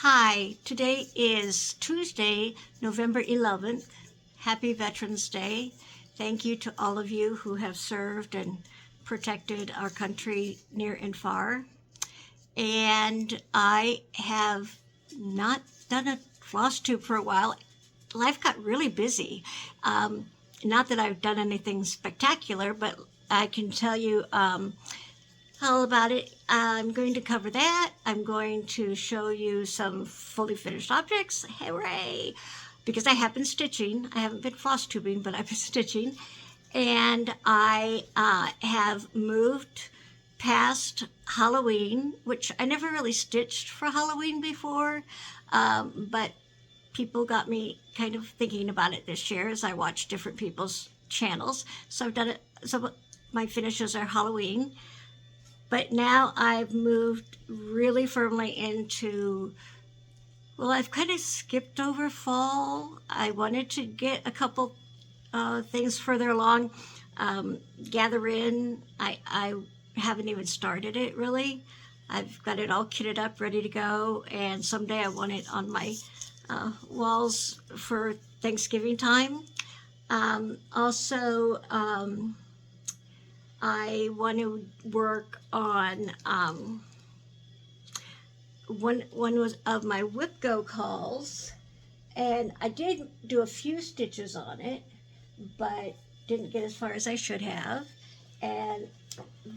Hi, today is Tuesday, November 11th. Happy Veterans Day. Thank you to all of you who have served and protected our country near and far. And I have not done a FlossTube for a while. Life got really busy. Not that I've done anything spectacular, but I can tell you all about it. I'm going to cover that. I'm going to show you some fully finished objects. Hooray! Because I have been stitching. I haven't been floss tubing, but I've been stitching. And I have moved past Halloween, which I never really stitched for Halloween before, but people got me kind of thinking about it this year as I watched different people's channels. So I've done it. So my finishes are Halloween. But now I've moved really firmly into, well, I've kind of skipped over fall. I wanted to get a couple things further along. Gather in, I haven't even started it really. I've got it all kitted up, ready to go, and someday I want it on my walls for Thanksgiving time. I want to work on one was of my whip go calls, and I did do a few stitches on it, but didn't get as far as I should have. And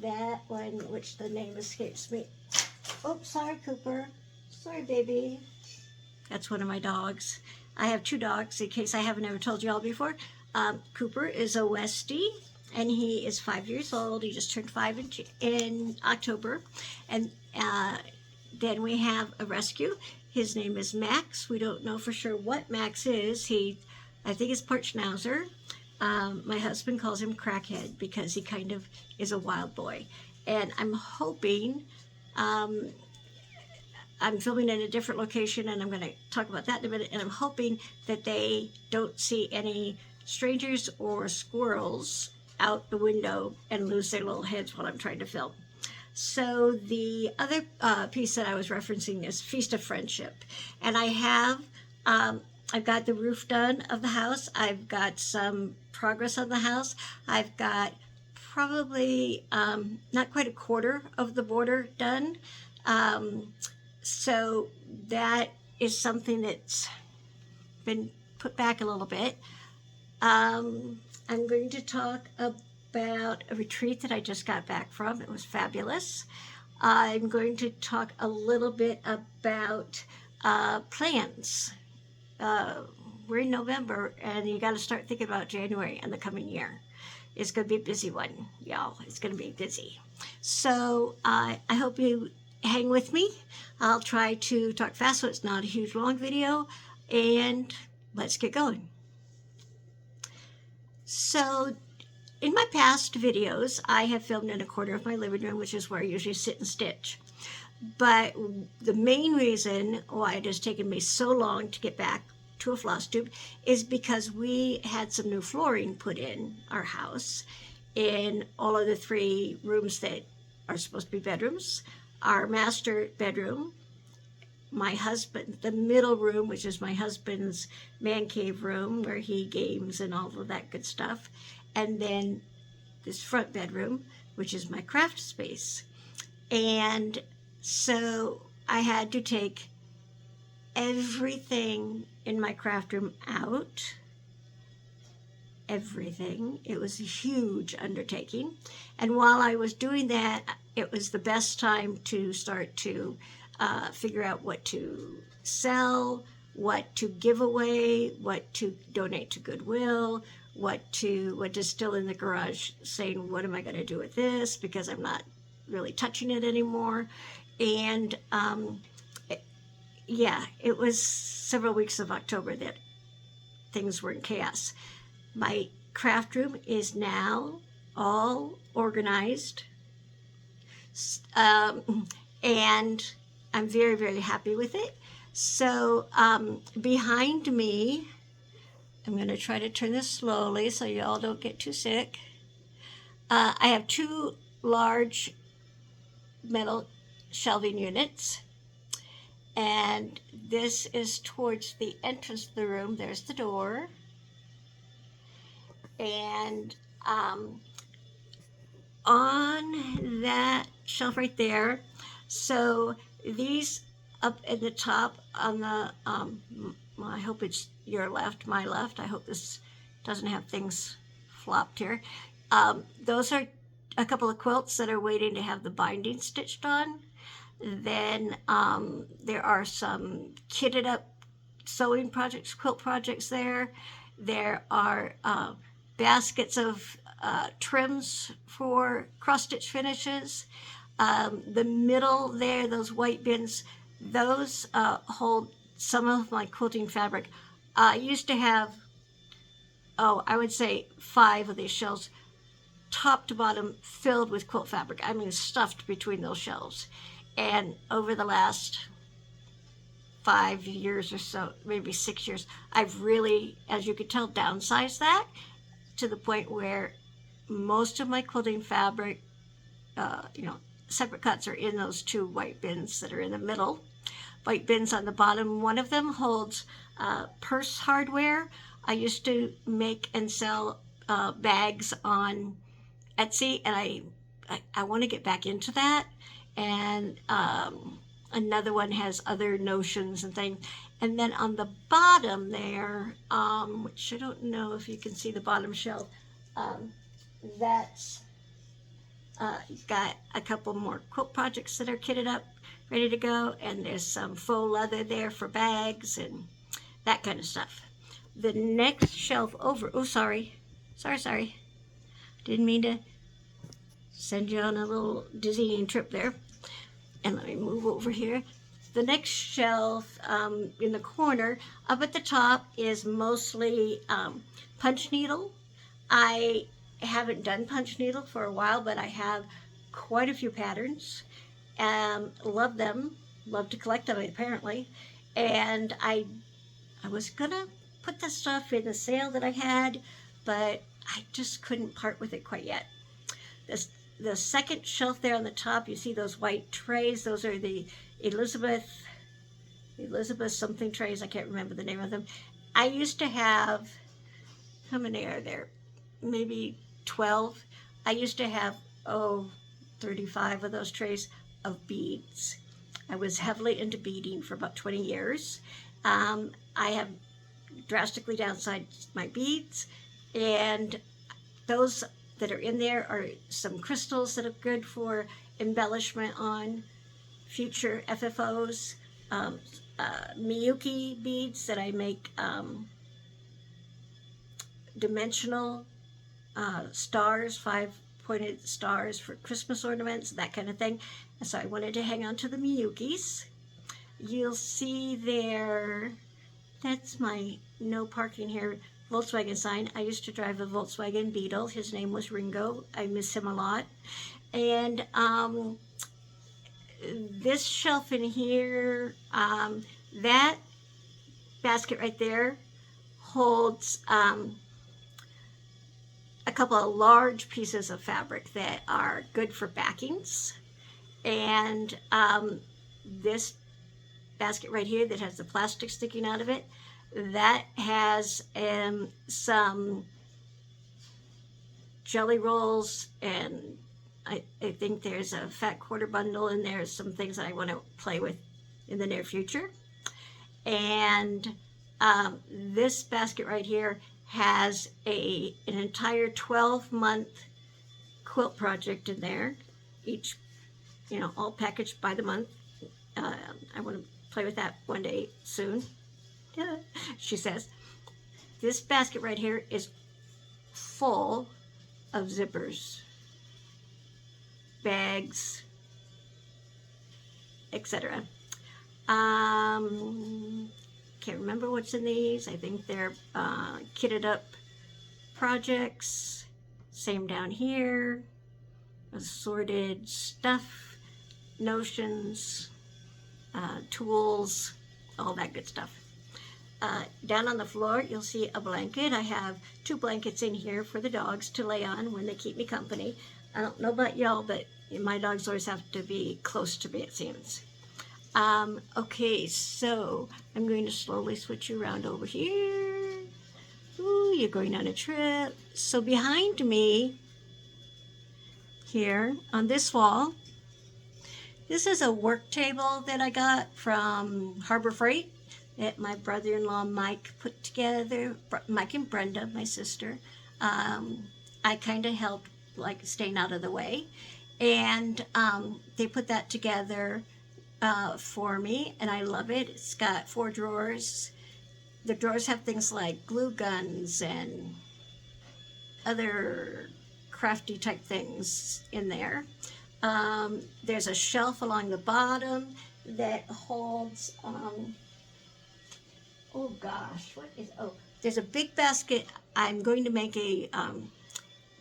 that one, which the name escapes me. Oh, sorry, Cooper. Sorry, baby. That's one of my dogs. I have two dogs, in case I haven't ever told you all before. Cooper is a Westie, and he is 5 years old. He just turned 5 in October. And then we have a rescue. His name is Max. We don't know for sure what Max is. I think it's part Schnauzer. My husband calls him Crackhead because he kind of is a wild boy. And I'm hoping, I'm filming in a different location, and I'm going to talk about that in a minute. And I'm hoping that they don't see any strangers or squirrels out the window and lose their little heads while I'm trying to film. So the other piece that I was referencing is Feast of Friendship. And I have, I've got the roof done of the house. I've got some progress on the house. I've got probably not quite a quarter of the border done. So that is something that's been put back a little bit. I'm going to talk about a retreat that I just got back from. It was fabulous. I'm going to talk a little bit about plans. We're in November, and you got to start thinking about January and the coming year. It's going to be a busy one, y'all. It's going to be busy. So I hope you hang with me. I'll try to talk fast so it's not a huge long video, and let's get going. So in my past videos, I have filmed in a corner of my living room, which is where I usually sit and stitch. But the main reason why it has taken me so long to get back to a floss tube is because we had some new flooring put in our house in all of the 3 rooms that are supposed to be bedrooms. Our master bedroom, my husband, the middle room, which is my husband's man cave room where he games and all of that good stuff, and then this front bedroom, which is my craft space. And so I had to take everything in my craft room out. Everything. It was a huge undertaking. And while I was doing that, it was the best time to start to figure out what to sell, what to give away, what to donate to Goodwill, what is still in the garage, saying, what am I going to do with this? Because I'm not really touching it anymore. And it was several weeks of October that things were in chaos. My craft room is now all organized, and I'm very, very happy with it. So behind me, I'm going to try to turn this slowly so y'all don't get too sick. I have 2 large metal shelving units, And this is towards the entrance of the room. There's the door. And on that shelf right there, so these up at the top on the, well, I hope it's your left, my left. I hope this doesn't have things flopped here. Those are a couple of quilts that are waiting to have the binding stitched on. Then there are some kitted up sewing projects, quilt projects there. There are baskets of trims for cross stitch finishes. The middle there, those white bins, those hold some of my quilting fabric. I used to have, I would say 5 of these shelves, top to bottom, filled with quilt fabric. I mean, stuffed between those shelves. And over the last 5 years or so, maybe 6 years, I've really, as you can tell, downsized that to the point where most of my quilting fabric, separate cuts are in those 2 white bins that are in the middle. White bins on the bottom. One of them holds purse hardware. I used to make and sell bags on Etsy, and I want to get back into that. And another one has other notions and things. And then on the bottom there, which I don't know if you can see the bottom shelf, that's got a couple more quilt projects that are kitted up, ready to go. And there's some faux leather there for bags and that kind of stuff. The next shelf over, sorry. Didn't mean to send you on a little dizzying trip there. And let me move over here. The next shelf in the corner, up at the top, is mostly punch needle. I haven't done punch needle for a while, but I have quite a few patterns. Love them. Love to collect them, apparently. And I was gonna put the stuff in the sale that I had, but I just couldn't part with it quite yet. The second shelf there on the top, you see those white trays. Those are the Elizabeth something trays. I can't remember the name of them. I used to have, how many are there? Maybe 12. I used to have, 35 of those trays of beads. I was heavily into beading for about 20 years. I have drastically downsized my beads, and those that are in there are some crystals that are good for embellishment on future FFOs, Miyuki beads that I make dimensional stars, 5-pointed stars for Christmas ornaments, that kind of thing. And so I wanted to hang on to the Miyukis. You'll see there, that's my no parking here Volkswagen sign. I used to drive a Volkswagen Beetle. His name was Ringo. I miss him a lot. And this shelf in here, that basket right there holds a couple of large pieces of fabric that are good for backings. And this basket right here that has the plastic sticking out of it, that has some jelly rolls, and I think there's a fat quarter bundle, and there's some things that I want to play with in the near future. And this basket right here has an entire 12-month quilt project in there, each, all packaged by the month. I want to play with that one day soon. She says. This basket right here is full of zippers, bags, etc. Can't remember what's in these. I think they're kitted up projects. Same down here. Assorted stuff, notions, tools, all that good stuff. Down on the floor, you'll see a blanket. I have 2 blankets in here for the dogs to lay on when they keep me company. I don't know about y'all, but my dogs always have to be close to me, it seems. Okay, so I'm going to slowly switch you around over here. Ooh, you're going on a trip. So behind me here on this wall, this is a work table that I got from Harbor Freight that my brother-in-law Mike put together. Mike and Brenda, my sister. I kind of helped, like, staying out of the way. And they put that together for me, and I love it. It's got 4 drawers. The drawers have things like glue guns and other crafty type things in there. There's a shelf along the bottom that holds, oh gosh, there's a big basket. I'm going to make a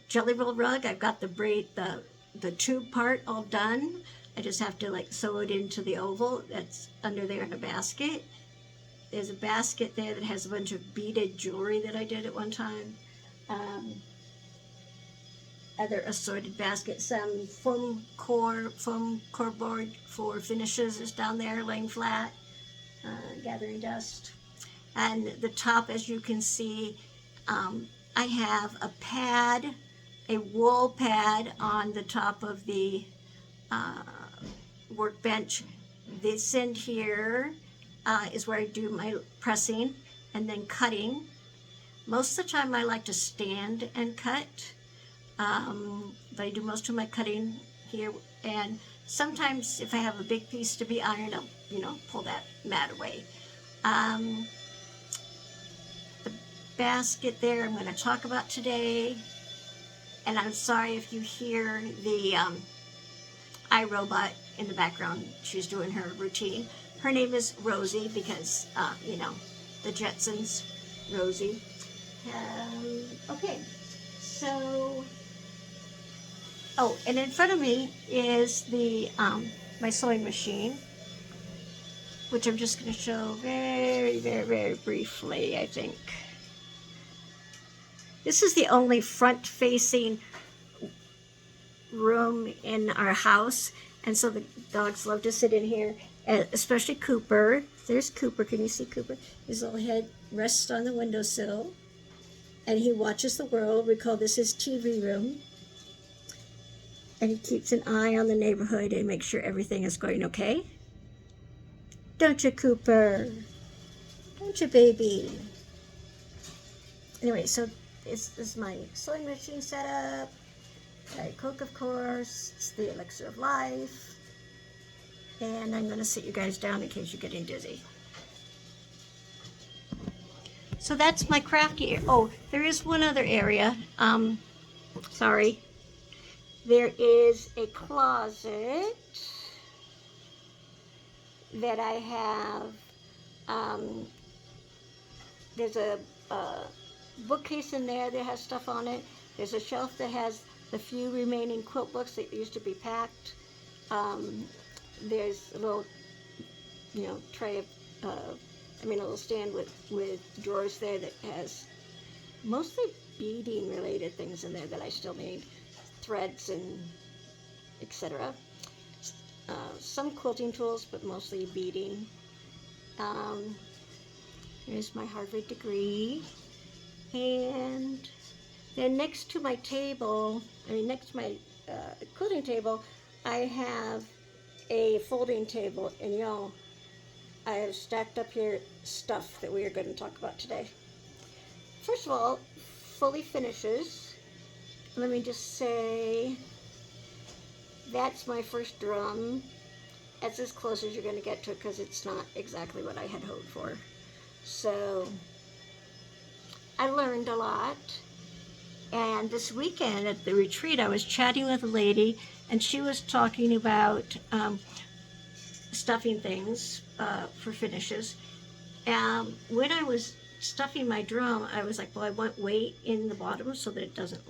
jelly roll rug. I've got the tube part all done. I just have to like sew it into the oval that's under there in a basket. There's a basket there that has a bunch of beaded jewelry that I did at one time. Other assorted baskets, some foam core board for finishes is down there laying flat, gathering dust. And the top, as you can see, I have a pad, a wool pad on the top of the workbench. This end here is where I do my pressing and then cutting. Most of the time I like to stand and cut. But I do most of my cutting here, and sometimes if I have a big piece to be ironed, I'll, pull that mat away. The basket there I'm going to talk about today, and I'm sorry if you hear the iRobot in the background. She's doing her routine. Her name is Rosie because, the Jetsons, Rosie. Okay, so... Oh, and in front of me is the my sewing machine, which I'm just going to show very, very, very briefly, I think. This is the only front-facing room in our house, and so the dogs love to sit in here, especially Cooper. There's Cooper. Can you see Cooper? His little head rests on the windowsill, and he watches the world. We call this his TV room. And he keeps an eye on the neighborhood and makes sure everything is going okay. Don't you, Cooper? Don't you, baby? Anyway, so this is my sewing machine setup. Diet Coke, of course. It's the elixir of life. And I'm going to sit you guys down in case you're getting dizzy. So that's my crafty area. Oh, there is one other area. Sorry. There is a closet that I have. There's a bookcase in there that has stuff on it. There's a shelf that has the few remaining quilt books that used to be packed. There's a little, tray of, a little stand with drawers there that has mostly beading related things in there that I still need. Threads and etc. Some quilting tools, but mostly beading. Here's my Harvard degree. And then next to my table, next to my quilting table, I have a folding table. And I have stacked up here stuff that we are going to talk about today. First of all, fully finishes. Let me just say, that's my first drum. That's as close as you're going to get to it because it's not exactly what I had hoped for. So, I learned a lot. And this weekend at the retreat, I was chatting with a lady, and she was talking about stuffing things for finishes. And when I was stuffing my drum, I was like, well, I want weight in the bottom so that it doesn't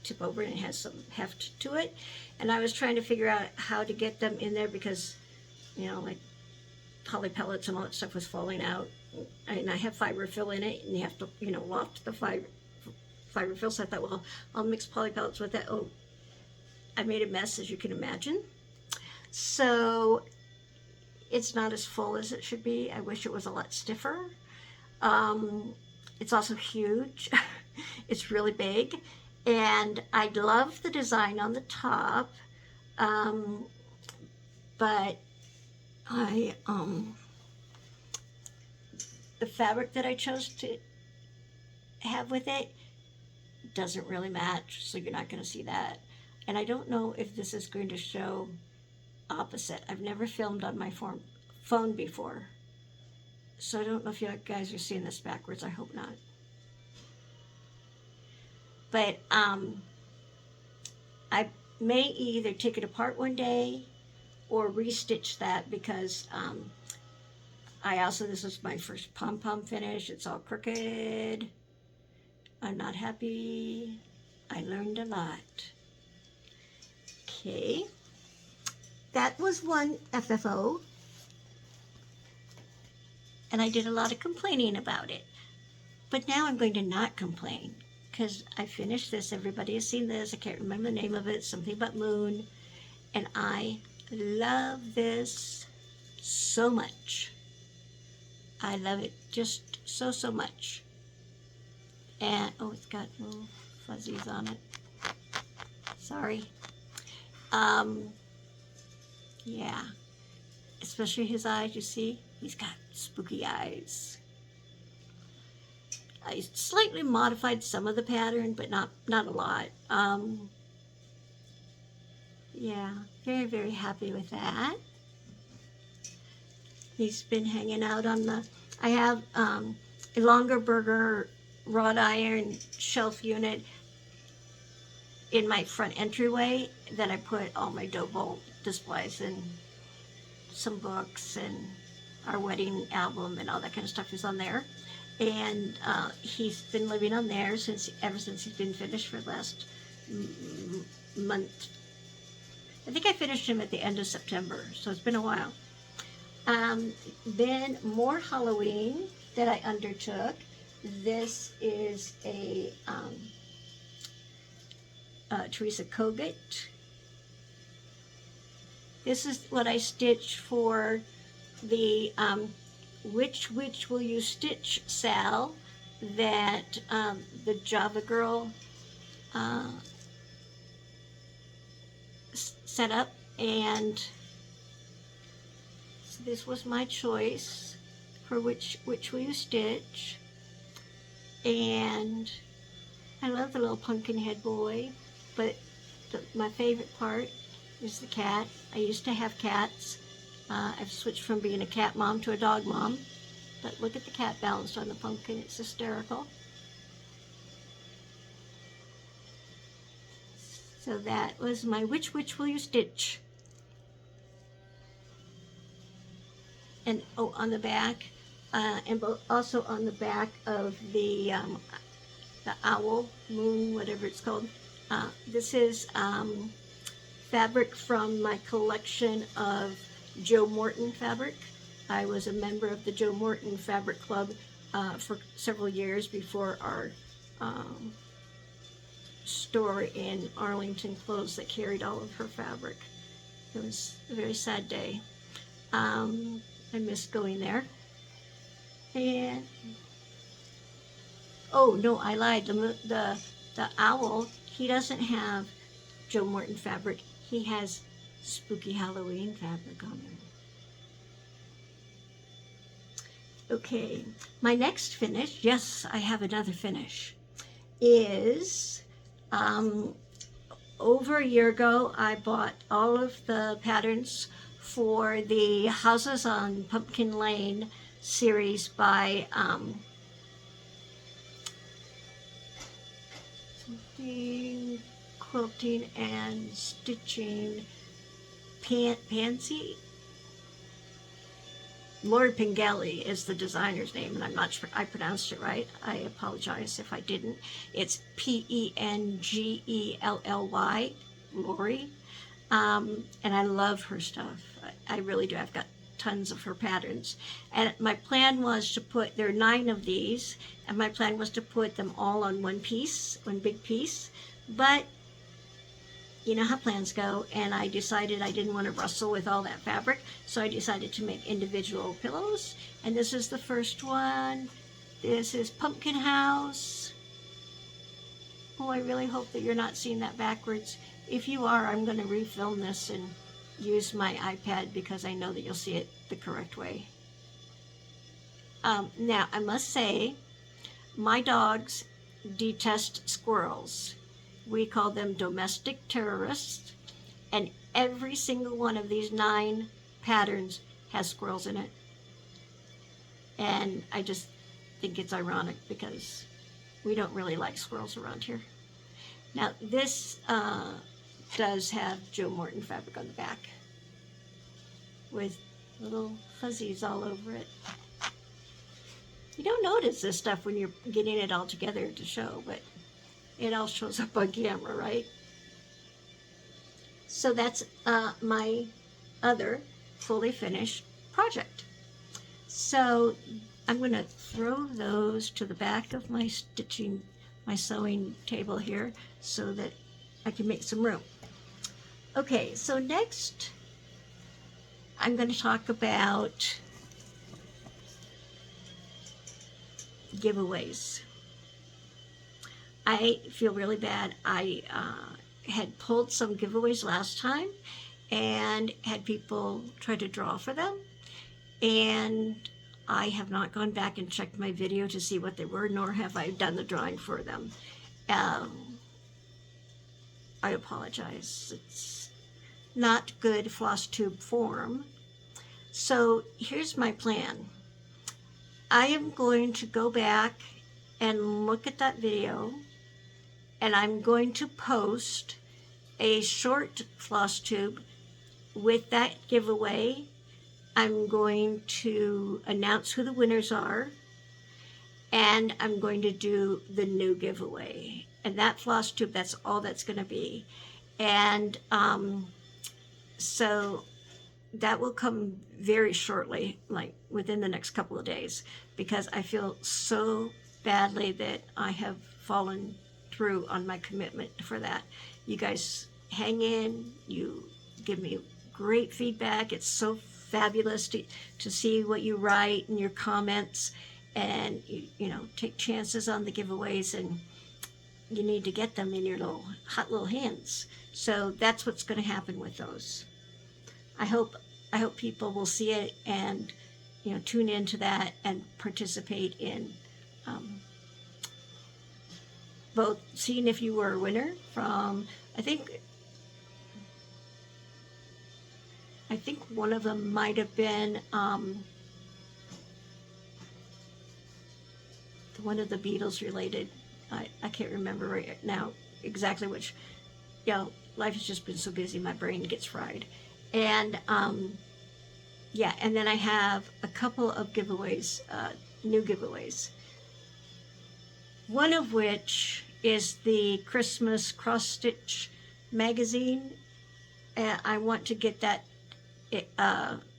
tip over and it has some heft to it. And I was trying to figure out how to get them in there because, poly pellets and all that stuff was falling out. And I have fiber fill in it, and you have to, loft the fiber fill. So I thought, well, I'll mix poly pellets with that. Oh, I made a mess, as you can imagine. So It's not as full as it should be. I wish it was a lot stiffer. It's also huge. It's really big. And I love the design on the top. But the fabric that I chose to have with it doesn't really match, so you're not going to see that. And I don't know if this is going to show opposite. I've never filmed on my phone before, so I don't know if you guys are seeing this backwards. I hope not. But I may either take it apart one day or restitch that, because this is my first pom-pom finish. It's all crooked. I'm not happy. I learned a lot. Okay. That was one FFO. And I did a lot of complaining about it. But now I'm going to not complain, because I finished this. Everybody has seen this. I can't remember the name of it. Something about moon. And I love this so much. I love it just so much. And, oh, it's got little fuzzies on it. Sorry. Yeah. Especially his eyes, you see? He's got spooky eyes. I slightly modified some of the pattern, but not a lot. Yeah, very, very happy with that. He's been hanging out on the, I have a longer burger wrought iron shelf unit in my front entryway that I put all my dough bowl displays and some books and our wedding album and all that kind of stuff is on there. And he's been living on there ever since he's been finished for the last month. I think I finished him at the end of September, so it's been a while. Then more Halloween that I undertook. This is a Theresa Kogut. This is what I stitched for the Which Will You Stitch sale that the Java Girl set up, and so this was my choice for which will you stitch. And I love the little pumpkin head boy, but my favorite part is the cat. I used to have cats. I've switched from being a cat mom to a dog mom, but look at the cat balanced on the pumpkin. It's hysterical. So that was my Which Will You Stitch. And oh, on the back, and also on the back of the owl, moon, whatever it's called. This is fabric from my collection of Joe Morton fabric. I was a member of the Joe Morton Fabric Club for several years before our store in Arlington closed that carried all of her fabric. It was a very sad day. I missed going there. And oh no, I lied. The owl, he doesn't have Joe Morton fabric. He has spooky Halloween fabric on there. Okay, my next finish, yes, I have another finish, is over a year ago I bought all of the patterns for the Houses on Pumpkin Lane series by Quilting and Stitching Pansy. Lori Pengelly is the designer's name, and I'm not sure I pronounced it right. I apologize if I didn't. It's Pengelly, Lori. And I love her stuff. I really do. I've got tons of her patterns. And my plan was to put, there are 9 of these, and my plan was to put them all on one piece, one big piece. But you know how plans go, and I decided I didn't want to rustle with all that fabric, so I decided to make individual pillows. And this is the first one. This is Pumpkin House. Oh, I really hope that you're not seeing that backwards. If you are, I'm going to refilm this and use my iPad because I know that you'll see it the correct way. Now, I must say, my dogs detest squirrels. We call them domestic terrorists, and every single one of these 9 patterns has squirrels in it. And I just think it's ironic because we don't really like squirrels around here. Now, this does have Joe Morton fabric on the back with little fuzzies all over it. You don't notice this stuff when you're getting it all together to show, but it all shows up on camera, right? So that's my other fully finished project. So I'm going to throw those to the back of my sewing table here so that I can make some room. Okay, so next I'm going to talk about giveaways. I feel really bad. I had pulled some giveaways last time and had people try to draw for them, and I have not gone back and checked my video to see what they were, nor have I done the drawing for them. I apologize. It's not good FlossTube form. So here's my plan. I am going to go back and look at that video, and I'm going to post a short FlossTube with that giveaway. I'm going to announce who the winners are, and I'm going to do the new giveaway. And that FlossTube, that's all that's going to be. And so that will come very shortly, like within the next couple of days, because I feel so badly that I have fallen through on my commitment for that. You guys hang in, you give me great feedback. It's so fabulous to see what you write and your comments, and you know, take chances on the giveaways, and you need to get them in your hot little hands. So that's what's going to happen with those. I hope people will see it and, you know, tune into that and participate in both seeing if you were a winner from, I think one of them might have been one of the Beatles related. I can't remember right now exactly which. Yeah, life has just been so busy, my brain gets fried. And yeah, and then I have a couple of giveaways, new giveaways. One of which is the Christmas cross stitch magazine. I want to get that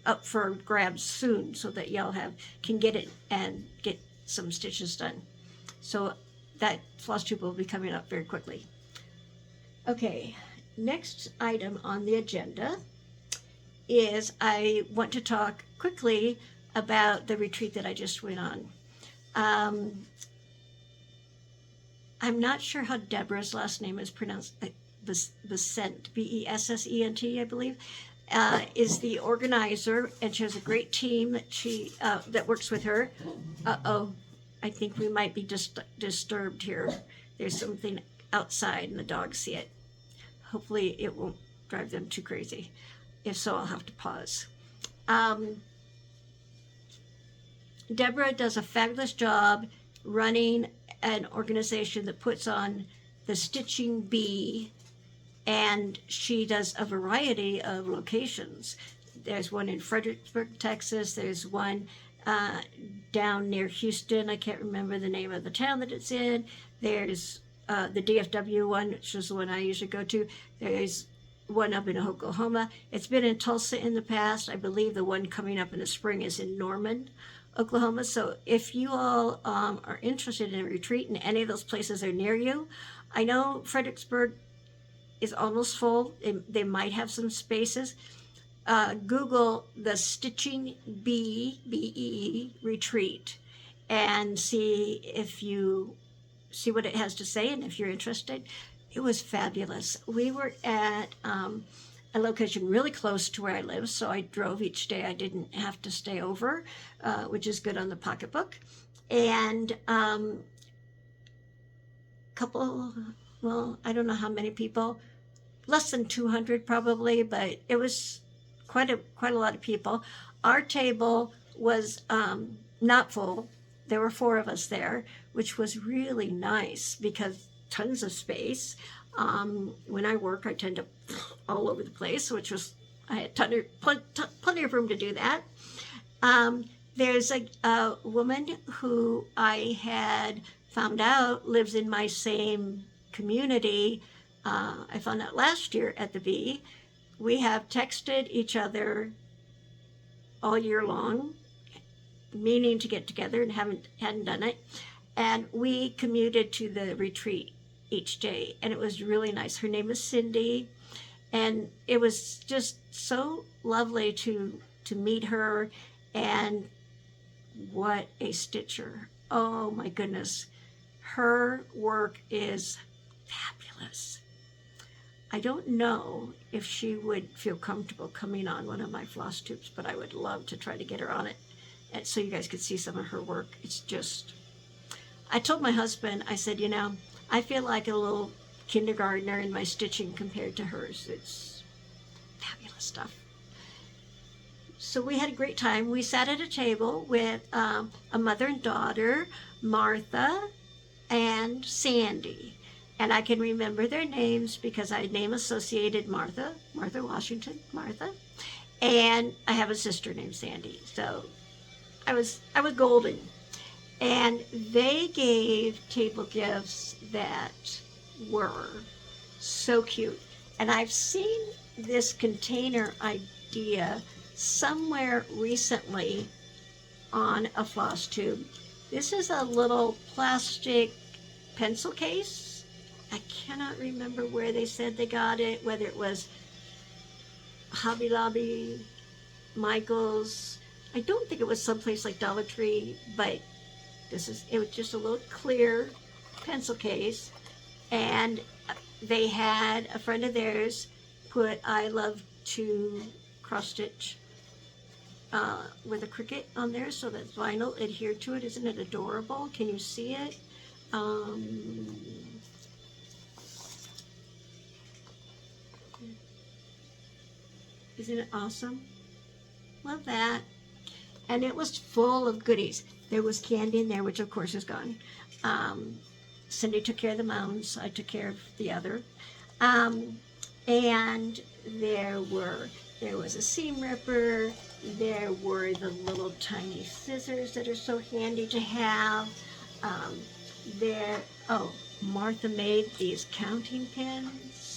up for grabs soon so that y'all can get it and get some stitches done. So that FlossTube will be coming up very quickly. Okay, next item on the agenda is I want to talk quickly about the retreat that I just went on. I'm not sure how Deborah's last name is pronounced. Bessent, Bessent, I believe, is the organizer, and she has a great team that works with her. I think we might be just disturbed here. There's something outside and the dogs see it. Hopefully it won't drive them too crazy. If so, I'll have to pause. Deborah does a fabulous job running an organization that puts on the Stitching Bee, and she does a variety of locations. There's one in Fredericksburg, Texas. There's one down near Houston. I can't remember the name of the town that it's in. There's the DFW one, which is the one I usually go to. There's one up in Oklahoma. It's been in Tulsa in the past. I believe the one coming up in the spring is in Norman, Oklahoma. So if you all are interested in a retreat in any of those places that are near you, I know Fredericksburg is almost full. They might have some spaces. Google the Stitching BEE retreat and see what it has to say, and if you're interested. It was fabulous. We were at a location really close to where I live, so I drove each day. I didn't have to stay over, which is good on the pocketbook. And I don't know how many people, less than 200 probably, but it was quite a lot of people. Our table was not full. There were 4 of us there, which was really nice because tons of space. When I work, I tend to all over the place, I had plenty of room to do that. There's a woman who I had found out lives in my same community. I found out last year at the bee. We have texted each other all year long, meaning to get together, and hadn't done it. And we commuted to the retreat each day, and it was really nice. Her name is Cindy, and it was just so lovely to meet her. And what a stitcher. Oh my goodness. Her work is fabulous. I don't know if she would feel comfortable coming on one of my floss tubes, but I would love to try to get her on it, and so you guys could see some of her work. It's just, I told my husband, I said, I feel like a little kindergartner in my stitching compared to hers. It's fabulous stuff. So we had a great time. We sat at a table with a mother and daughter, Martha and Sandy. And I can remember their names because I name associated Martha Washington, Martha. And I have a sister named Sandy. So I was golden. And they gave table gifts that were so cute. And I've seen this container idea somewhere recently on a floss tube. This is a little plastic pencil case. I cannot remember where they said they got it, whether it was Hobby Lobby, Michael's. I don't think it was someplace like Dollar Tree, but it was just a little clear pencil case. And they had a friend of theirs put "I love to cross stitch" with a cricket on there, so that vinyl adhered to it. Isn't it adorable? Can you see it? Isn't it awesome? Love that. And it was full of goodies. There was candy in there, which of course is gone. Cindy took care of the mounds. I took care of the other. And there was a seam ripper. There were the little tiny scissors that are so handy to have. Martha made these counting pins.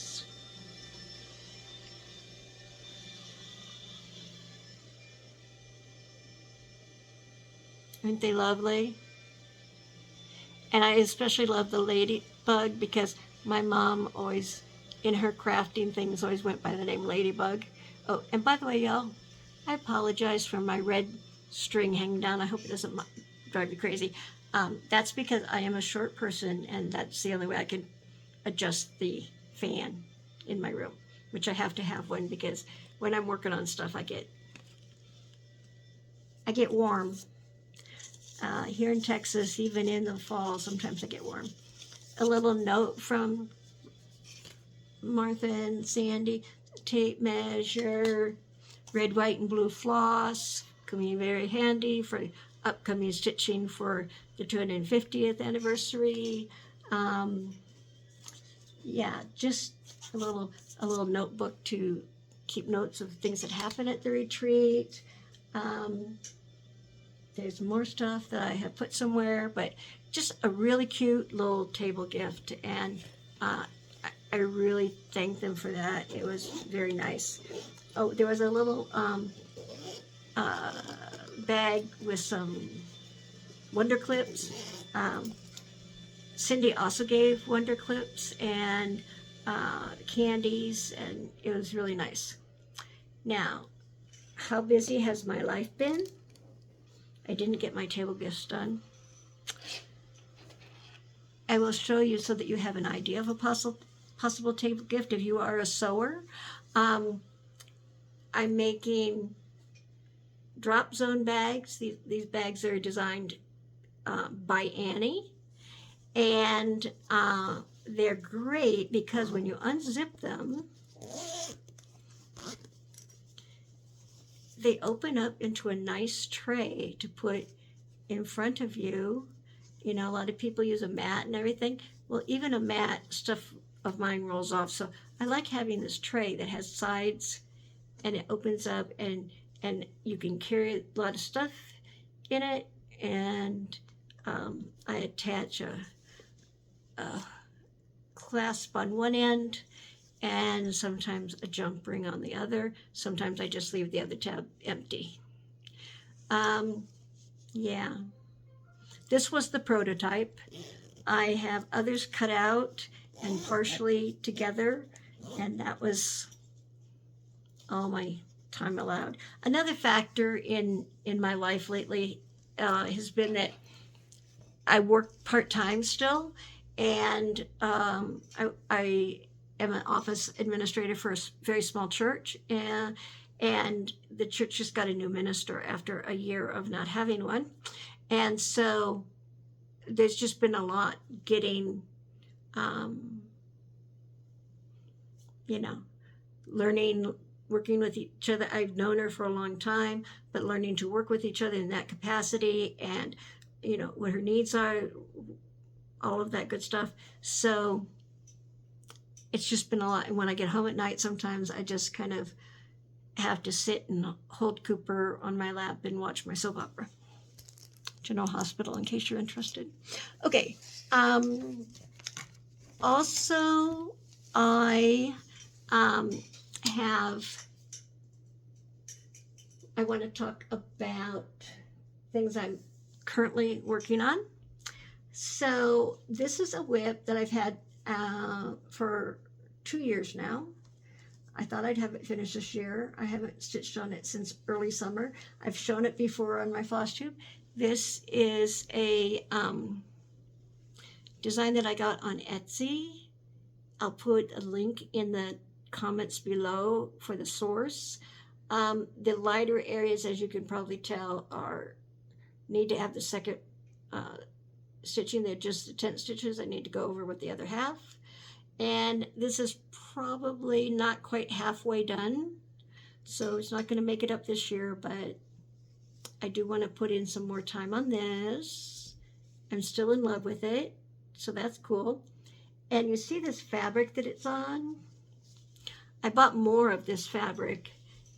Aren't they lovely? And I especially love the ladybug because my mom always, in her crafting things, always went by the name Ladybug. Oh, and by the way, y'all, I apologize for my red string hanging down. I hope it doesn't drive you crazy. That's because I am a short person, and that's the only way I can adjust the fan in my room, which I have to have one because when I'm working on stuff, I get warm. Here in Texas, even in the fall, sometimes I get warm. A little note from Martha and Sandy: tape measure, red, white, and blue floss, can be very handy for upcoming stitching for the 250th anniversary. Just a little notebook to keep notes of things that happen at the retreat. There's more stuff that I have put somewhere, but just a really cute little table gift, and I really thank them for that. It was very nice. Oh, there was a little bag with some Wonder Clips. Cindy also gave Wonder Clips, and candies, and it was really nice. Now, how busy has my life been? I didn't get my table gifts done. I will show you so that you have an idea of a possible table gift if you are a sewer. I'm making drop zone bags. These bags are designed by Annie, and they're great because when you unzip them, they open up into a nice tray to put in front of you. You know, a lot of people use a mat and everything. Well, even a mat, stuff of mine rolls off. So I like having this tray that has sides and it opens up, and you can carry a lot of stuff in it. And I attach a clasp on one end and sometimes a jump ring on the other. Sometimes I just leave the other tab empty. Yeah. This was the prototype. I have others cut out and partially together, and that was all my time allowed. Another factor in my life lately has been that I work part-time still, and I am an office administrator for a very small church, and the church just got a new minister after a year of not having one. And so there's just been a lot getting, learning, working with each other. I've known her for a long time, but learning to work with each other in that capacity, and, what her needs are, all of that good stuff. So it's just been a lot. And when I get home at night, sometimes I just kind of have to sit and hold Cooper on my lap and watch my soap opera. General Hospital, in case you're interested. Okay. Also, I want to talk about things I'm currently working on. So this is a whip that I've had for 2 years now. I thought I'd have it finished this year. I haven't stitched on it since early summer. I've shown it before on my FlossTube. This is a design that I got on Etsy. I'll put a link in the comments below for the source. The lighter areas, as you can probably tell, need to have the second stitching. They're just the tent stitches. I need to go over with the other half. And this is probably not quite halfway done, so it's not going to make it up this year, but I do want to put in some more time on this. I'm still in love with it, so that's cool. And you see this fabric that it's on? I bought more of this fabric,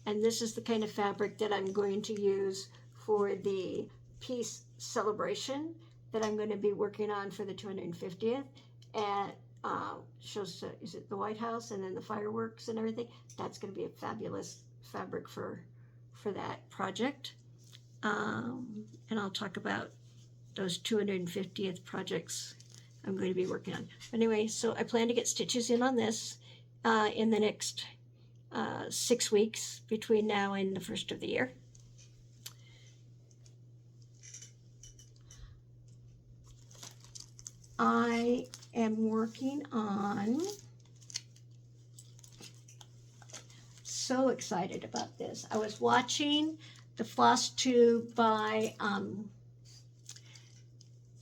and this is the kind of fabric that I'm going to use for the peace celebration that I'm going to be working on for the 250th. And shows, is it the White House, and then the fireworks and everything. That's going to be a fabulous fabric for that project. And I'll talk about those 250th projects I'm going to be working on. Anyway, so I plan to get stitches in on this in the next 6 weeks between now and the first of the year. I am working on, so excited about this. I was watching the FlossTube by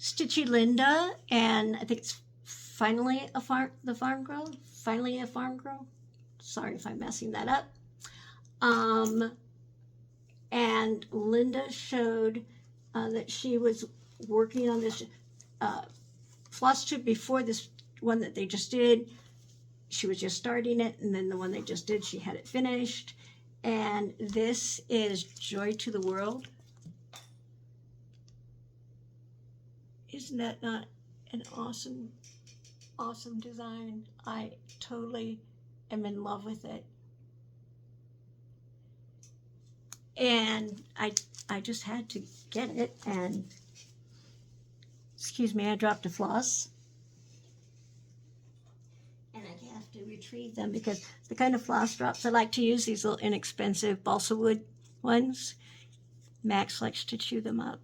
Stitchy Linda, and I think it's finally a Farmgirl. Finally a Farmgirl. Sorry if I'm messing that up. And Linda showed that she was working on this FlossTube before this one that they just did. She was just starting it, and then the one they just did, she had it finished. And this is Joy to the World. Isn't that not an awesome, awesome design? I totally am in love with it. And I just had to get it, and excuse me, I dropped a floss. And I have to retrieve them because the kind of floss drops I like to use, these little inexpensive balsa wood ones, Max likes to chew them up.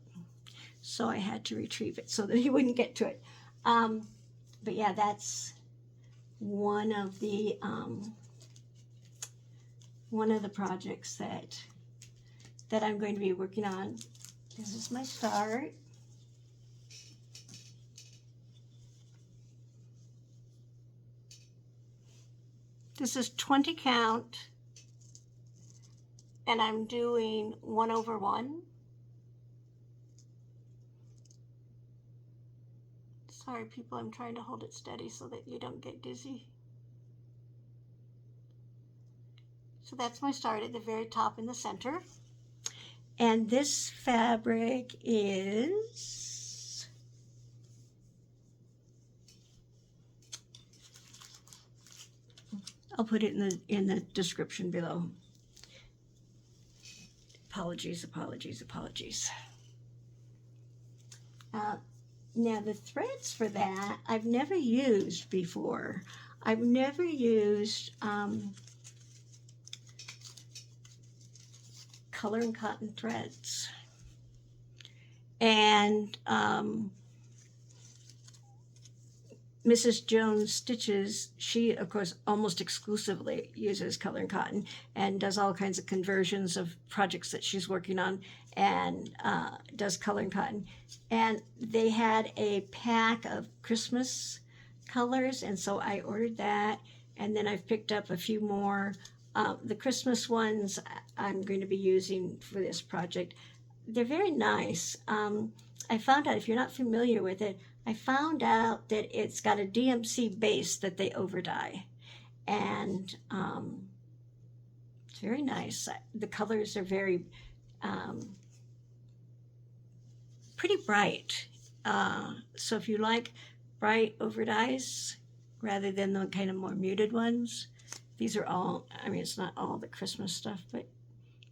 So I had to retrieve it so that he wouldn't get to it. But yeah, that's one of the projects that I'm going to be working on. This is my start. This is 20 count, and I'm doing 1/1. Sorry, people, I'm trying to hold it steady so that you don't get dizzy. So that's my start at the very top in the center. And this fabric is I'll put it in the description below. Apologies. Now the threads for that I've never used before. I've never used color and cotton threads. And Mrs. Jones Stitches, she of course almost exclusively uses color and cotton and does all kinds of conversions of projects that she's working on, and does color and cotton. And they had a pack of Christmas colors, and so I ordered that, and then I've picked up a few more. The Christmas ones I'm going to be using for this project. They're very nice. I found out, if you're not familiar with it, I found out that it's got a DMC base that they overdye, and it's very nice. The colors are very pretty bright. So if you like bright overdyes rather than the kind of more muted ones, these are all, I mean, it's not all the Christmas stuff, but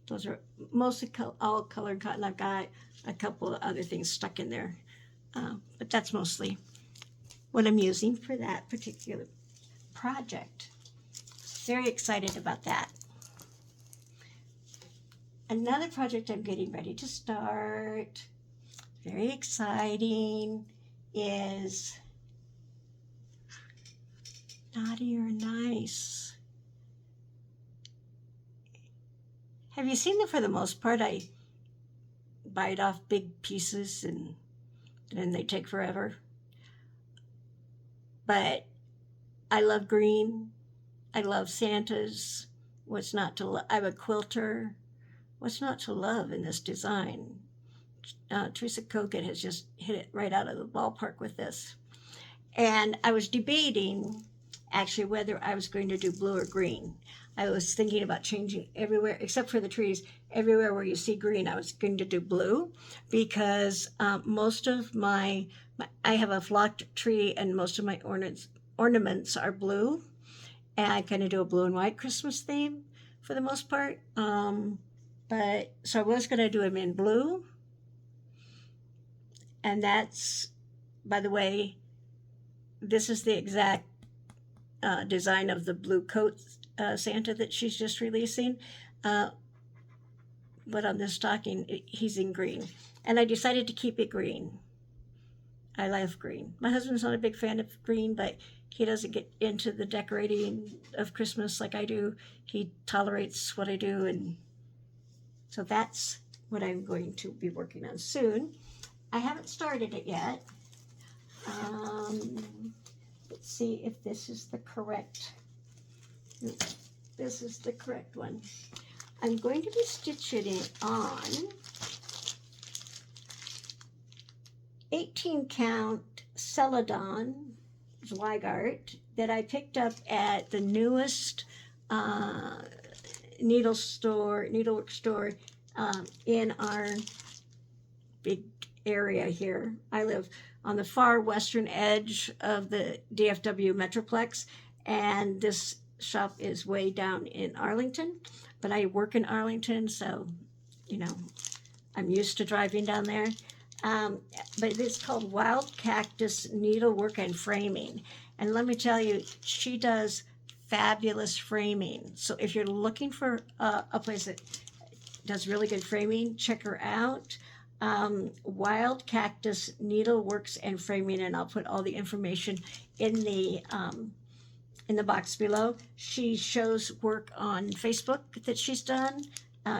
those are mostly all colored cotton. I've got a couple of other things stuck in there. But that's mostly what I'm using for that particular project. Very excited about that. Another project I'm getting ready to start, very exciting, is Naughty or Nice. Have you seen them? For the most part, I bite off big pieces and they take forever. But I love green. I love Santas. What's not to love? I'm a quilter. What's not to love in this design? Theresa Kogut has just hit it right out of the ballpark with this. And I was debating actually whether I was going to do blue or green. I was thinking about changing everywhere, except for the trees, everywhere where you see green, I was going to do blue, because most of I have a flocked tree and most of my ornaments are blue. And I kind of do a blue and white Christmas theme for the most part. But so I was going to do them in blue. And that's, by the way, this is the exact design of the blue coat Santa that she's just releasing. But on this stocking, he's in green. And I decided to keep it green. I love green. My husband's not a big fan of green, but he doesn't get into the decorating of Christmas like I do. He tolerates what I do, and so that's what I'm going to be working on soon. I haven't started it yet. Let's see if this is the correct. This is the correct one. I'm going to be stitching it on 18 count Celedon Zeigart that I picked up at the newest Needleworks store in our big area here. I live on the far western edge of the DFW Metroplex, and this shop is way down in Arlington, but I work in Arlington, so you know I'm used to driving down there. But it's called Wild Cactus Needlework and Framing, and let me tell you, she does fabulous framing. So if you're looking for a place that does really good framing, check her out. Wild Cactus Needleworks and Framing, and I'll put all the information in the box below. She shows work on Facebook that she's done.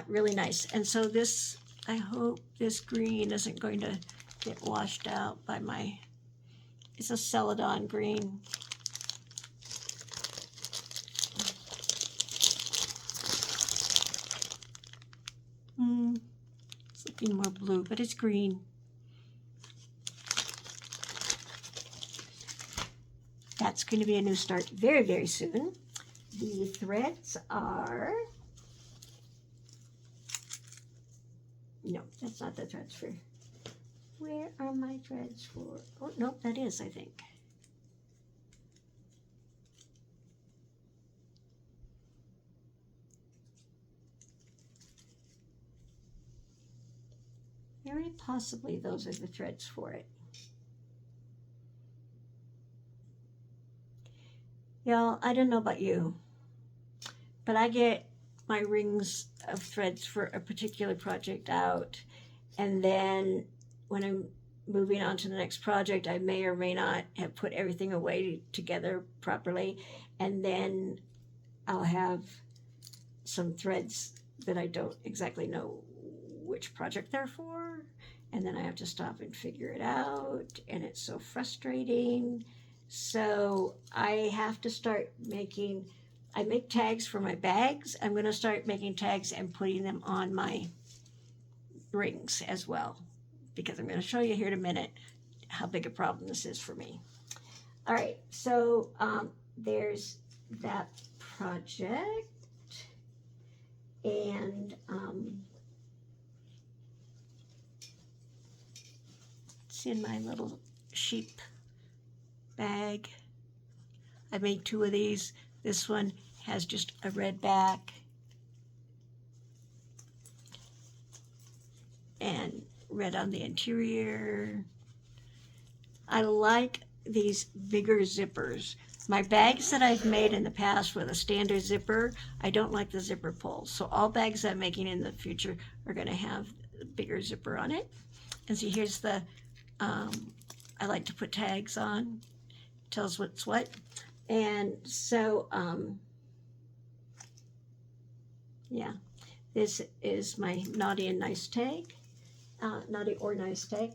Really nice. And so this, I hope this green isn't going to get washed out by my, it's a Celedon green. It's looking more blue, but it's green. That's going to be a new start very, very soon. The threads are, no, that's not the threads for, where are my threads for? Oh, no, that is, I think. Very possibly those are the threads for it. Y'all, I don't know about you, but I get my rings of threads for a particular project out, and then when I'm moving on to the next project, I may or may not have put everything away together properly, and then I'll have some threads that I don't exactly know which project they're for, and then I have to stop and figure it out, and it's so frustrating. So I have to start making, I make tags for my bags. I'm going to start making tags and putting them on my rings as well, because I'm going to show you here in a minute how big a problem this is for me. All right, so there's that project, and it's in my little sheep bag. I made 2 of these. This one has just a red back and red on the interior. I like these bigger zippers. My bags that I've made in the past with a standard zipper, I don't like the zipper pull. So all bags I'm making in the future are going to have a bigger zipper on it. And see, here's the, I like to put tags on. Tells what's what. And so, yeah, this is my naughty and nice tag, naughty or nice tag,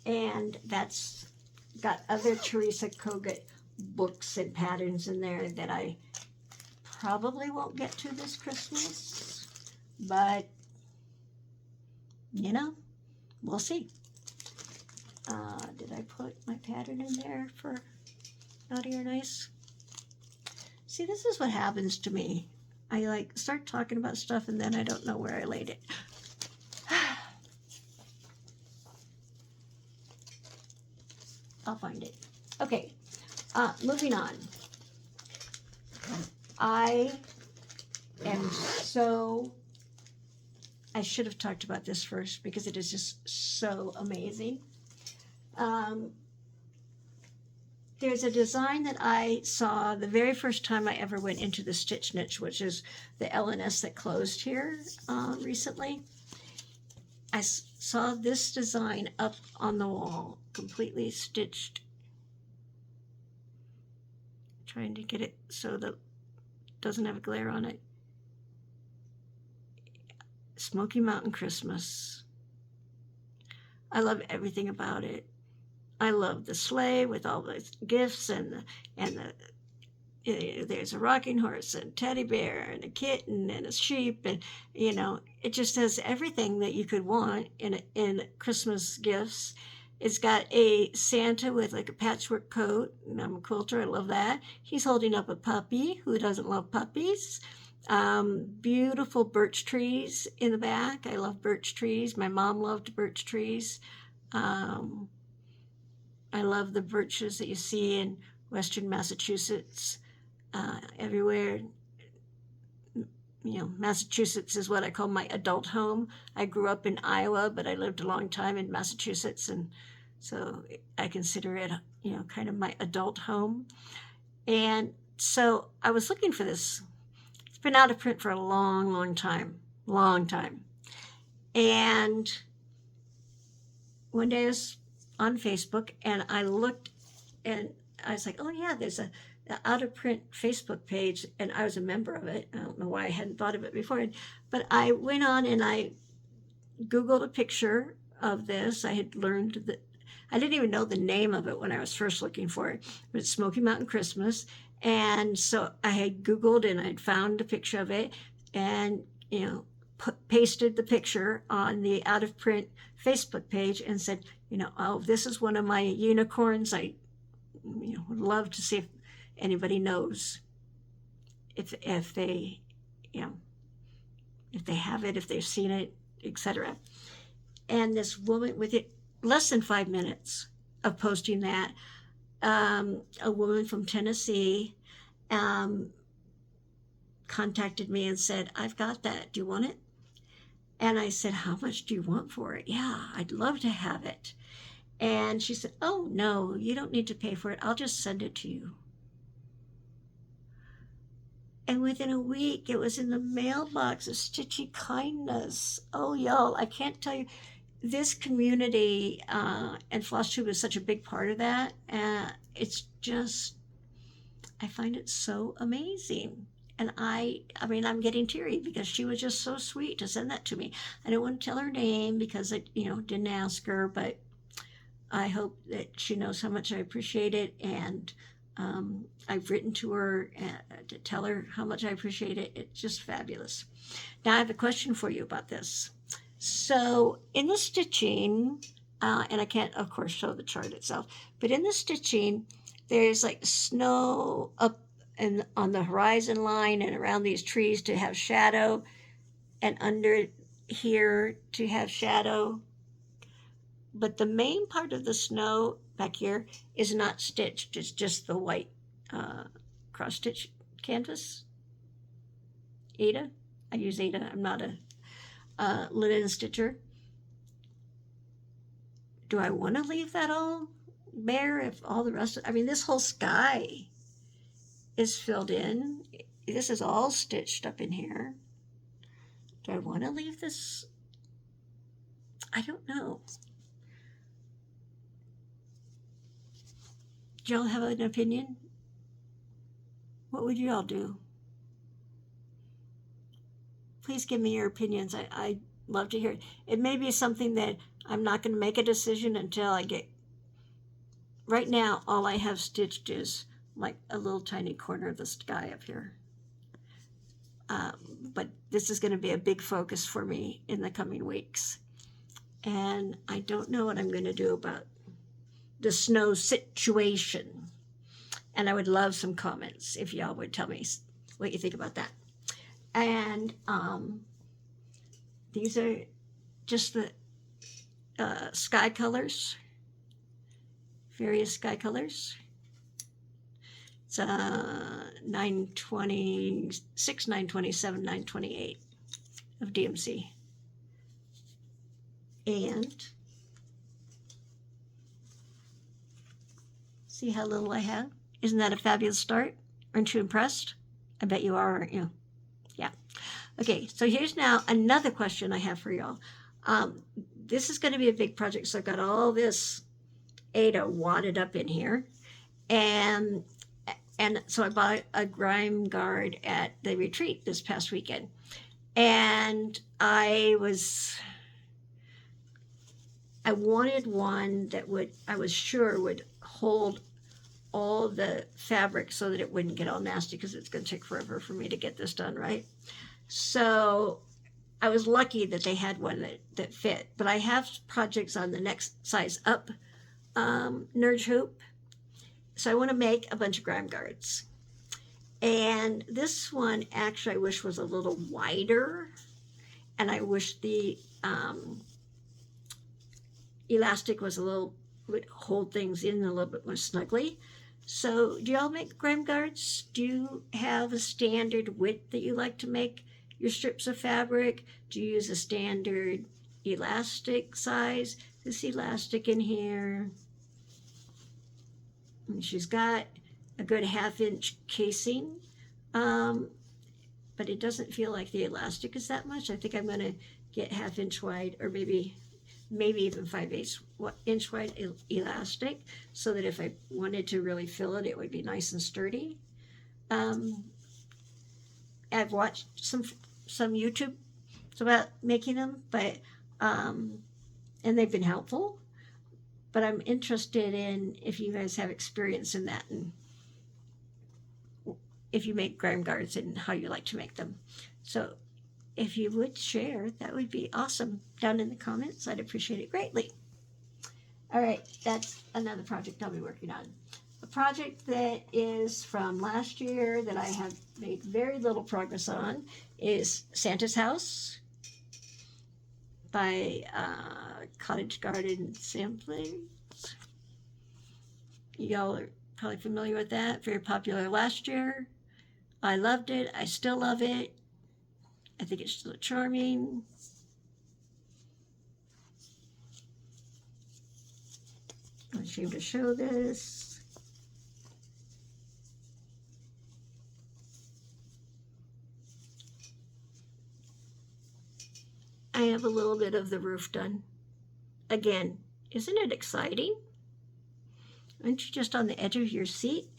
and that's got other Theresa Kogut books and patterns in there that I probably won't get to this Christmas, but you know, we'll see. Did I put my pattern in there for naughty or nice? See, this is what happens to me. I like start talking about stuff and then I don't know where I laid it. I'll find it. Okay, moving on. I should have talked about this first because it is just so amazing. There's a design that I saw the very first time I ever went into the Stitch Niche, which is the LNS that closed here recently. I saw this design up on the wall, completely stitched. Trying to get it so that it doesn't have a glare on it. Smoky Mountain Christmas. I love everything about it. I love the sleigh with all the gifts and there's a rocking horse and teddy bear and a kitten and a sheep, and you know, it just has everything that you could want in Christmas gifts. It's got a Santa with like a patchwork coat, and I'm a quilter, I love that. He's holding up a puppy. Who doesn't love puppies? Beautiful birch trees in the back. I love birch trees. My mom loved birch trees. I love the birches that you see in Western Massachusetts, everywhere. You know, Massachusetts is what I call my adult home. I grew up in Iowa, but I lived a long time in Massachusetts, and so I consider it, you know, kind of my adult home. And so I was looking for this. It's been out of print for a long, long time. Long time. And one day I was on Facebook and I looked and I was like, oh yeah, there's a out of print Facebook page, and I was a member of it. I don't know why I hadn't thought of it before, but I went on and I Googled a picture of this. I had learned that I didn't even know the name of it when I was first looking for it, but it's Smoky Mountain Christmas. And so I had Googled and I'd found a picture of it and, pasted the picture on the out of print Facebook page and said, oh, this is one of my unicorns. I, would love to see if anybody knows if they, if they have it, if they've seen it, etc. And this woman, with it less than 5 minutes of posting that, a woman from Tennessee contacted me and said, I've got that. Do you want it? And I said, how much do you want for it? Yeah, I'd love to have it. And she said, oh, no, you don't need to pay for it. I'll just send it to you. And within a week, it was in the mailbox of Stitchy kindness. Oh, y'all, I can't tell you. This community and FlossTube is such a big part of that. It's just, I find it so amazing. And I'm getting teary because she was just so sweet to send that to me. I don't want to tell her name because I, didn't ask her, but I hope that she knows how much I appreciate it. And I've written to her to tell her how much I appreciate it. It's just fabulous. Now I have a question for you about this. So in the stitching, and I can't, of course, show the chart itself, but in the stitching, there's like snow up and on the horizon line and around these trees to have shadow, and under here to have shadow. But the main part of the snow back here is not stitched. It's just the white cross-stitch canvas. Aida. I use Aida. I'm not a linen stitcher. Do I want to leave that all bare if all the rest of, this whole sky is filled in. This is all stitched up in here. Do I want to leave this? I don't know. Do y'all have an opinion? What would you all do? Please give me your opinions. I'd love to hear it. It may be something that I'm not going to make a decision until I get... Right now, all I have stitched is like a little tiny corner of the sky up here. But this is going to be a big focus for me in the coming weeks. And I don't know what I'm going to do about the snow situation. And I would love some comments if y'all would tell me what you think about that. And these are just the sky colors, various sky colors. It's 926, 927, 928 of DMC. And see how little I have? Isn't that a fabulous start? Aren't you impressed? I bet you are, aren't you? Yeah. Okay, so here's now another question I have for y'all. This is going to be a big project, so I've got all this Aida wadded up in here. And so I bought a grime guard at the retreat this past weekend. And I wanted one that I was sure would hold all the fabric so that it wouldn't get all nasty, because it's going to take forever for me to get this done, right? So I was lucky that they had one that fit. But I have projects on the next size up Nerge hoop. So I want to make a bunch of grime guards. And this one actually I wish was a little wider. And I wish the elastic was would hold things in a little bit more snugly. So do y'all make grime guards? Do you have a standard width that you like to make your strips of fabric? Do you use a standard elastic size? This elastic in here. And she's got a good 1/2 inch casing, but it doesn't feel like the elastic is that much. I think I'm going to get 1/2 inch wide, or maybe even 5/8 inch wide elastic, so that if I wanted to really fill it, it would be nice and sturdy. I've watched some YouTube about making them, but and they've been helpful. But I'm interested in if you guys have experience in that, and if you make grime guards and how you like to make them. So if you would share, that would be awesome down in the comments. I'd appreciate it greatly. All right, that's another project I'll be working on. A project that is from last year that I have made very little progress on is Santa's House by Cottage Garden Samplings. Y'all are probably familiar with that. Very popular last year. I loved it. I still love it. I think it's still charming. I'm ashamed to show this. I have a little bit of the roof done. Again, isn't it exciting? Aren't you just on the edge of your seat?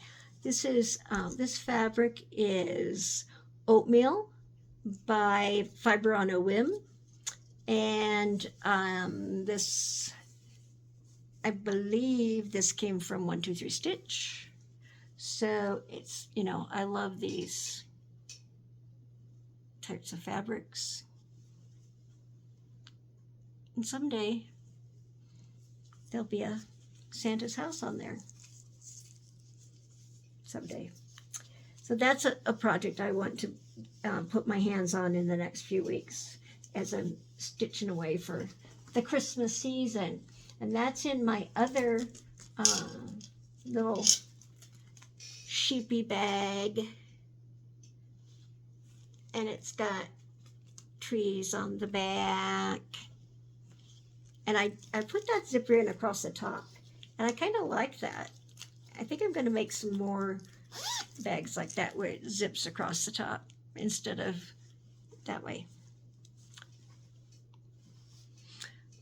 This is this fabric is Oatmeal by Fiber on a Whim, and this, I believe this came from 123 Stitch. So it's, you know, I love these types of fabrics, and someday there'll be a Santa's house on there. Someday. So that's a project I want to put my hands on in the next few weeks as I'm stitching away for the Christmas season. And that's in my other little sheepy bag. And it's got trees on the back. And I put that zipper in across the top. And I kind of like that. I think I'm going to make some more bags like that where it zips across the top instead of that way.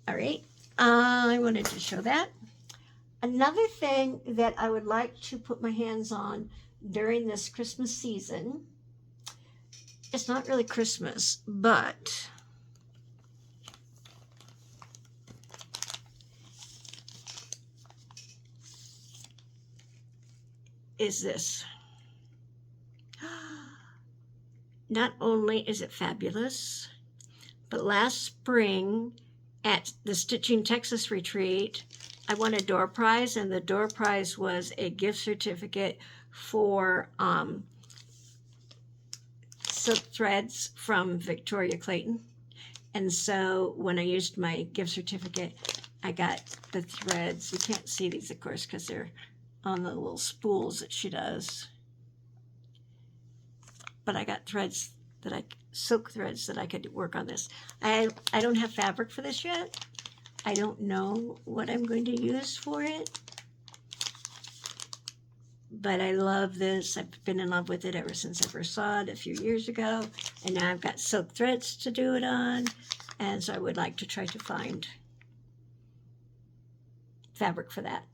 All right, I wanted to show that. Another thing that I would like to put my hands on during this Christmas season, it's not really Christmas, but is this. Not only is it fabulous, but last spring at the Stitching Texas retreat, I won a door prize, and the door prize was a gift certificate for silk threads from Victoria Clayton. And so when I used my gift certificate, I got the threads. You can't see these, of course, because they're on the little spools that she does. But I got threads that silk threads that I could work on this. I don't have fabric for this yet. I don't know what I'm going to use for it. But I love this. I've been in love with it ever since I first saw it a few years ago. And now I've got silk threads to do it on. And so I would like to try to find fabric for that.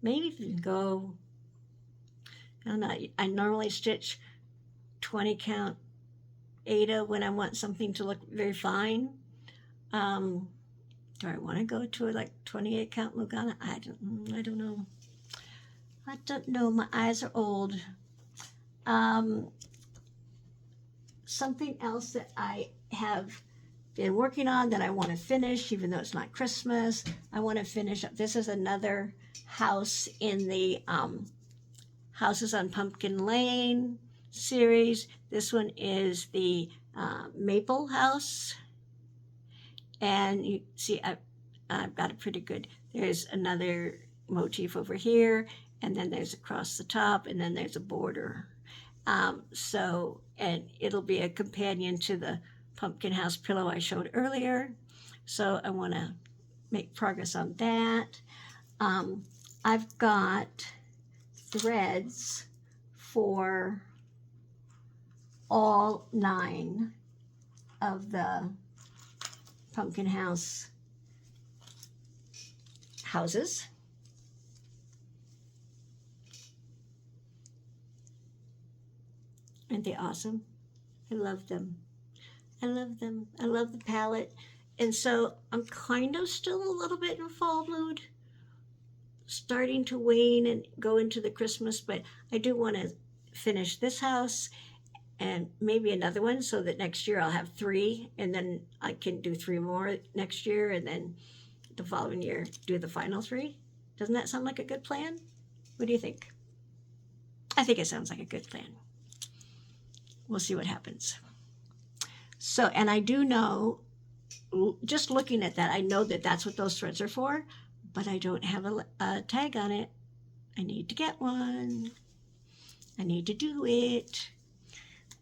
Maybe even go, I don't know, I normally stitch 20 count Aida when I want something to look very fine. Do I want to go to like 28 count Lugana? I don't know. I don't know. My eyes are old. Something else that I have been working on that I want to finish, even though it's not Christmas, I want to finish up. This is another house in the Houses on Pumpkin Lane series. This one is the Maple House. And you see, I've got a pretty good, there's another motif over here, and then there's across the top, and then there's a border. And it'll be a companion to the pumpkin house pillow I showed earlier. So I want to make progress on that. I've got threads for all 9 of the pumpkin house houses. Aren't they awesome? I love them. I love them. I love the palette. And so I'm kind of still a little bit in fall mood, starting to wane and go into the Christmas, but I do want to finish this house and maybe another one so that next year I'll have 3, and then I can do 3 more next year, and then the following year do the final 3. Doesn't that sound like a good plan? What do you think? I think it sounds like a good plan. We'll see what happens. So, and I do know, just looking at that, I know that that's what those threads are for, but I don't have a tag on it. I need to get one. I need to do it.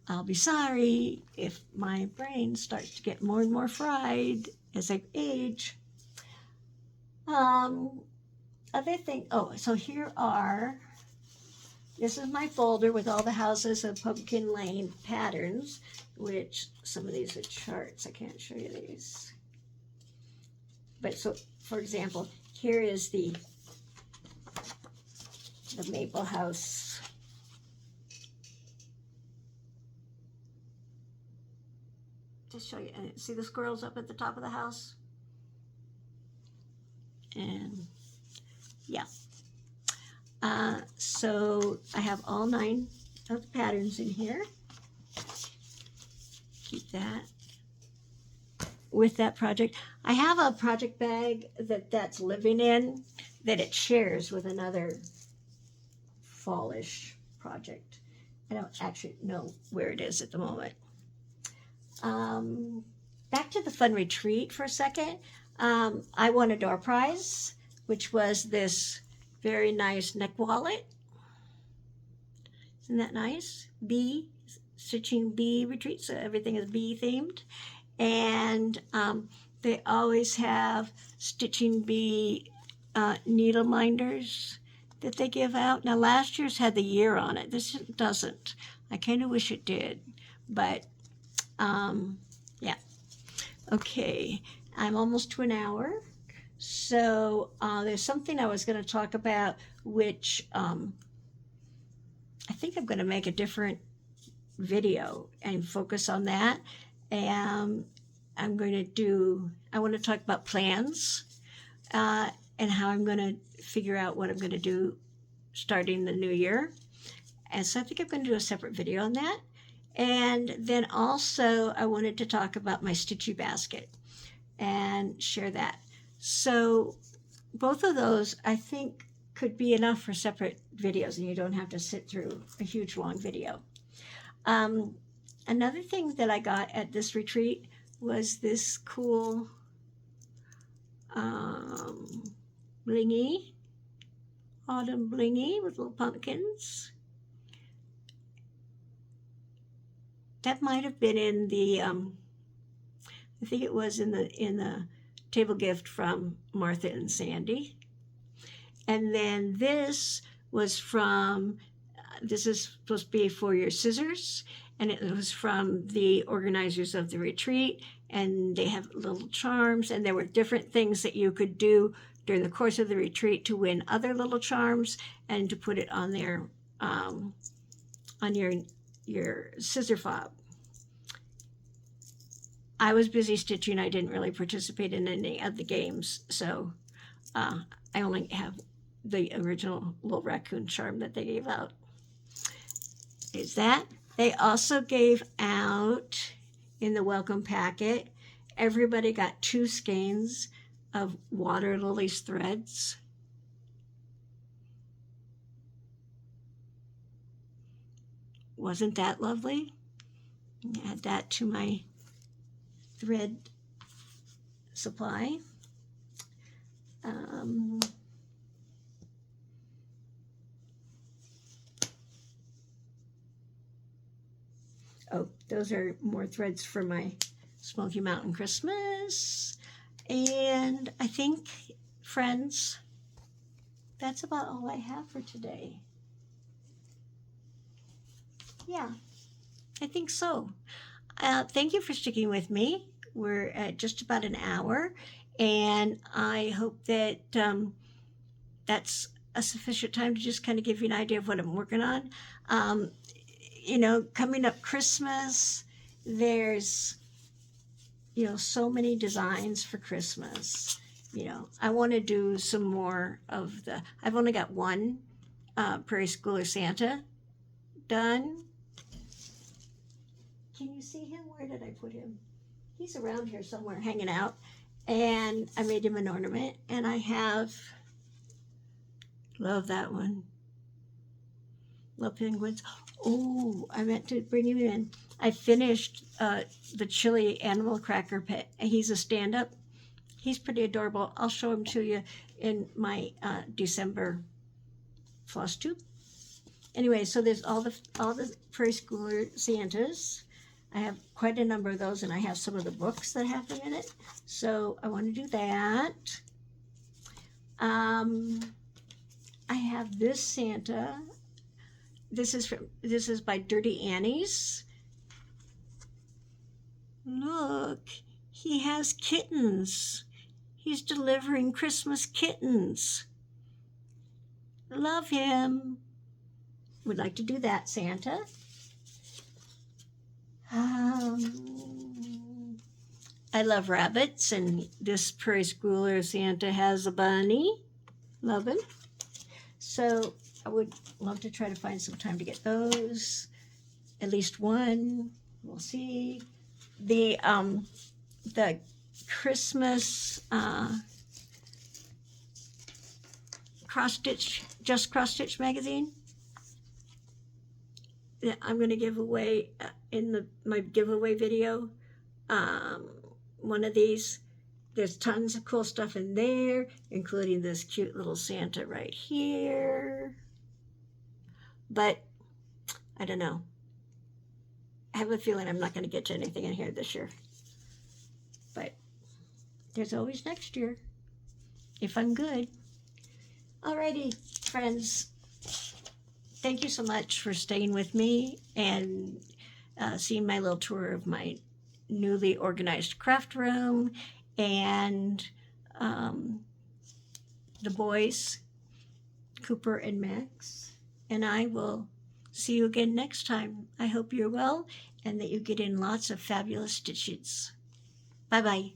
I'll be sorry if my brain starts to get more and more fried as I age. Other thing, oh, so here are, this is my folder with all the houses of Pumpkin Lane patterns, which some of these are charts. I can't show you these. But so, for example, here is the Maple House. Just show you, see the squirrels up at the top of the house? And yeah. So I have all 9 of the patterns in here. Keep that with that project. I have a project bag that's living in that it shares with another fallish project. I don't actually know where it is at the moment. Back to the fun retreat for a second. I won a door prize, which was this very nice neck wallet. Isn't that nice? Bee, stitching bee retreat, so everything is bee themed. And they always have stitching bee needle minders that they give out. Now last year's had the year on it. This doesn't. I kind of wish it did, but yeah. Okay, I'm almost to an hour. So there's something I was going to talk about, which I think I'm going to make a different video and focus on that. And I want to talk about plans and how I'm going to figure out what I'm going to do starting the new year. And so I think I'm going to do a separate video on that. And then also I wanted to talk about my Stitchy basket and share that. So both of those I think could be enough for separate videos, and you don't have to sit through a huge long video. Another thing that I got at this retreat was this cool blingy, autumn blingy with little pumpkins. That might have been in the, I think it was in the table gift from Martha and Sandy. And then this was from, this is supposed to be for your scissors, and it was from the organizers of the retreat, and they have little charms, and there were different things that you could do during the course of the retreat to win other little charms and to put it on there, on your scissor fob. I was busy stitching. I didn't really participate in any of the games, so I only have the original little raccoon charm that they gave out. Is that? They also gave out in the welcome packet, everybody got 2 skeins of water lilies threads. Wasn't that lovely? Add that to my thread supply. Oh, those are more threads for my Smoky Mountain Christmas. And I think, friends, that's about all I have for today. Yeah, I think so. Thank you for sticking with me. We're at just about an hour, and I hope that that's a sufficient time to just kind of give you an idea of what I'm working on. Um, coming up Christmas, there's, so many designs for Christmas. I want to do some more of I've only got one Prairie Schooler Santa done. Can you see him? Where did I put him? He's around here somewhere hanging out. And I made him an ornament, and love that one. Love penguins. Oh, I meant to bring him in. I finished the chili animal cracker pet. He's a stand-up. He's pretty adorable. I'll show him to you in my December FlossTube. Anyway, so there's all the Prairie Schooler Santas. I have quite a number of those, and I have some of the books that have them in it. So I want to do that. I have this Santa. This is by Dirty Annie's. Look, he has kittens. He's delivering Christmas kittens. Love him. Would like to do that, Santa. I love rabbits, and this Prairie Schooler Santa has a bunny. Love him. So I would love to try to find some time to get those. At least one. We'll see. The Christmas cross stitch magazine. I'm going to give away in my giveaway video one of these. There's tons of cool stuff in there, including this cute little Santa right here. But I don't know. I have a feeling I'm not going to get to anything in here this year. But there's always next year, if I'm good. Alrighty, friends. Thank you so much for staying with me and seeing my little tour of my newly organized craft room and the boys, Cooper and Max. And I will see you again next time. I hope you're well and that you get in lots of fabulous stitches. Bye-bye.